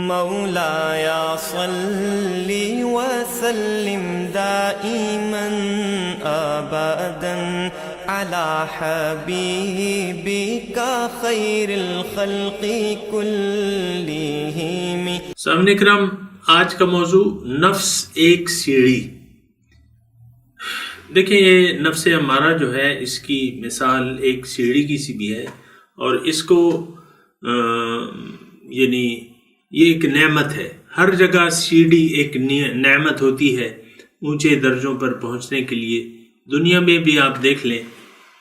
مولاي صل وسلم دائما ابدا على حبيبك خير الخلق كلهم۔ سامعین اکرام، آج کا موضوع نفس ایک سیڑھی۔ دیکھیں، یہ نفس امارہ جو ہے، اس کی مثال ایک سیڑھی کی سی بھی ہے، اور اس کو یعنی یہ ایک نعمت ہے۔ ہر جگہ سیڑھی ایک نعمت ہوتی ہے اونچے درجوں پر پہنچنے کے لیے۔ دنیا میں بھی آپ دیکھ لیں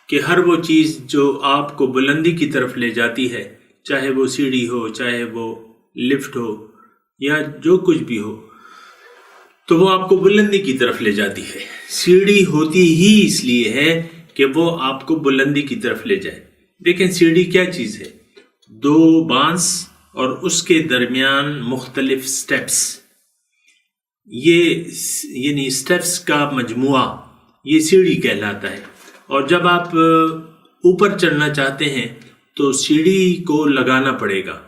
کہ ہر وہ چیز جو آپ کو بلندی کی طرف لے جاتی ہے، چاہے وہ سیڑھی ہو، چاہے وہ لفٹ ہو، یا جو کچھ بھی ہو، تو وہ آپ کو بلندی کی طرف لے جاتی ہے۔ سیڑھی ہوتی ہی اس لیے ہے کہ وہ آپ کو بلندی کی طرف لے جائے۔ دیکھیں، سیڑھی کیا چیز ہے؟ دو بانس اور اس کے درمیان مختلف سٹیپس، یہ یعنی سٹیپس کا مجموعہ، یہ سیڑھی کہلاتا ہے۔ اور جب آپ اوپر چڑھنا چاہتے ہیں تو سیڑھی کو لگانا پڑے گا،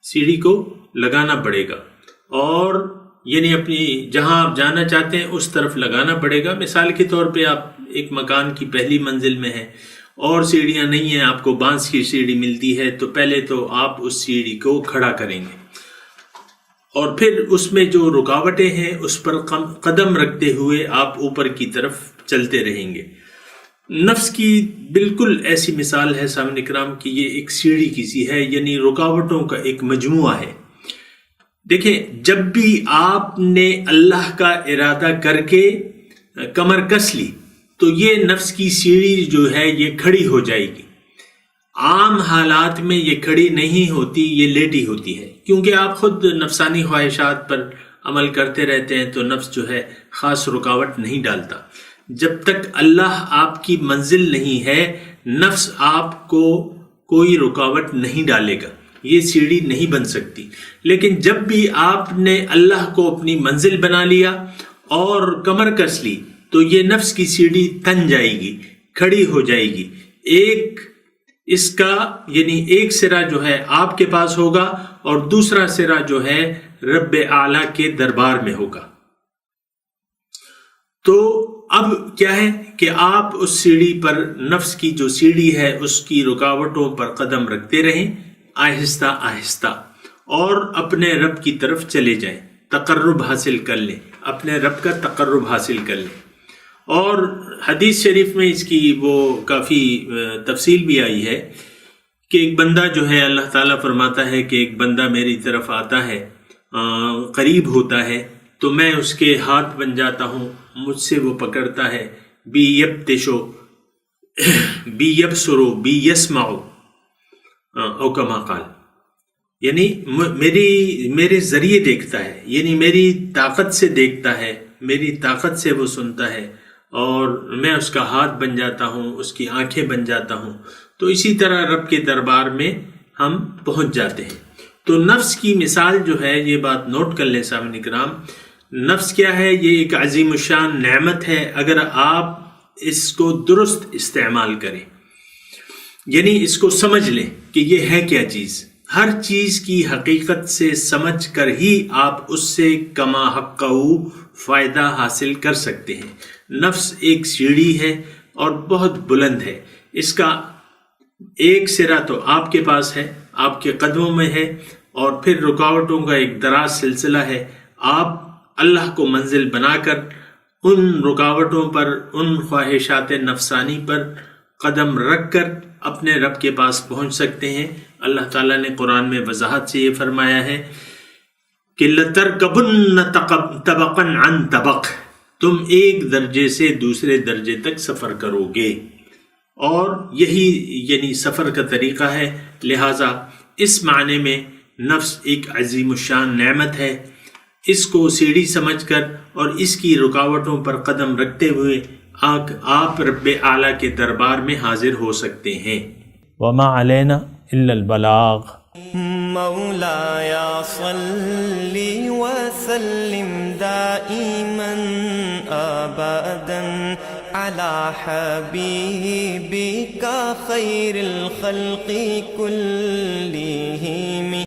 سیڑھی کو لگانا پڑے گا، اور یعنی اپنی جہاں آپ جانا چاہتے ہیں اس طرف لگانا پڑے گا۔ مثال کے طور پہ آپ ایک مکان کی پہلی منزل میں ہیں اور سیڑھیاں نہیں ہیں، آپ کو بانس کی سیڑھی ملتی ہے، تو پہلے تو آپ اس سیڑھی کو کھڑا کریں گے، اور پھر اس میں جو رکاوٹیں ہیں اس پر قدم رکھتے ہوئے آپ اوپر کی طرف چلتے رہیں گے۔ نفس کی بالکل ایسی مثال ہے سامعین اکرام کہ یہ ایک سیڑھی کی سی ہے، یعنی رکاوٹوں کا ایک مجموعہ ہے۔ دیکھیں، جب بھی آپ نے اللہ کا ارادہ کر کے کمر کس لی تو یہ نفس کی سیڑھی جو ہے یہ کھڑی ہو جائے گی۔ عام حالات میں یہ کھڑی نہیں ہوتی، یہ لیٹی ہوتی ہے، کیونکہ آپ خود نفسانی خواہشات پر عمل کرتے رہتے ہیں، تو نفس جو ہے خاص رکاوٹ نہیں ڈالتا۔ جب تک اللہ آپ کی منزل نہیں ہے، نفس آپ کو کوئی رکاوٹ نہیں ڈالے گا، یہ سیڑھی نہیں بن سکتی۔ لیکن جب بھی آپ نے اللہ کو اپنی منزل بنا لیا اور کمر کس لی تو یہ نفس کی سیڑھی تن جائے گی، کھڑی ہو جائے گی۔ اس کا یعنی ایک سرا جو ہے آپ کے پاس ہوگا اور دوسرا سرا جو ہے رب اعلیٰ کے دربار میں ہوگا۔ تو اب کیا ہے کہ آپ اس سیڑھی پر، نفس کی جو سیڑھی ہے اس کی رکاوٹوں پر قدم رکھتے رہیں، آہستہ آہستہ، اور اپنے رب کی طرف چلے جائیں، تقرب حاصل کر لیں، اپنے رب کا تقرب حاصل کر لیں۔ اور حدیث شریف میں اس کی وہ کافی تفصیل بھی آئی ہے کہ ایک بندہ جو ہے، اللہ تعالیٰ فرماتا ہے کہ ایک بندہ میری طرف آتا ہے، قریب ہوتا ہے، تو میں اس کے ہاتھ بن جاتا ہوں، مجھ سے وہ پکڑتا ہے، بی یبتشو بی یبصرو بی یسمعو او کما قال، یعنی میرے ذریعے دیکھتا ہے، یعنی میری طاقت سے دیکھتا ہے، میری طاقت سے وہ سنتا ہے، اور میں اس کا ہاتھ بن جاتا ہوں، اس کی آنکھیں بن جاتا ہوں۔ تو اسی طرح رب کے دربار میں ہم پہنچ جاتے ہیں۔ تو نفس کی مثال جو ہے، یہ بات نوٹ کر لیں سامعین اکرام، نفس کیا ہے؟ یہ ایک عظیم الشان نعمت ہے اگر آپ اس کو درست استعمال کریں، یعنی اس کو سمجھ لیں کہ یہ ہے کیا چیز۔ ہر چیز کی حقیقت سے سمجھ کر ہی آپ اس سے کما حقہ فائدہ حاصل کر سکتے ہیں۔ نفس ایک سیڑھی ہے اور بہت بلند ہے، اس کا ایک سرا تو آپ کے پاس ہے، آپ کے قدموں میں ہے، اور پھر رکاوٹوں کا ایک دراز سلسلہ ہے۔ آپ اللہ کو منزل بنا کر ان رکاوٹوں پر، ان خواہشات نفسانی پر قدم رکھ کر اپنے رب کے پاس پہنچ سکتے ہیں۔ اللہ تعالیٰ نے قرآن میں وضاحت سے یہ فرمایا ہے کہ لَتَرْكَبُنَّ طَبَقًا عَنْ طَبَقٍ، تم ایک درجے سے دوسرے درجے تک سفر کرو گے، اور یہی یعنی سفر کا طریقہ ہے۔ لہٰذا اس معنی میں نفس ایک عظیم الشان نعمت ہے، اس کو سیڑھی سمجھ کر اور اس کی رکاوٹوں پر قدم رکھتے ہوئے آپ رب اعلیٰ کے دربار میں حاضر ہو سکتے ہیں۔ وما علینا الا البلاغ۔ مولاي صل وسلم دائما ابدا على حبيبك خير الخلق كلهم۔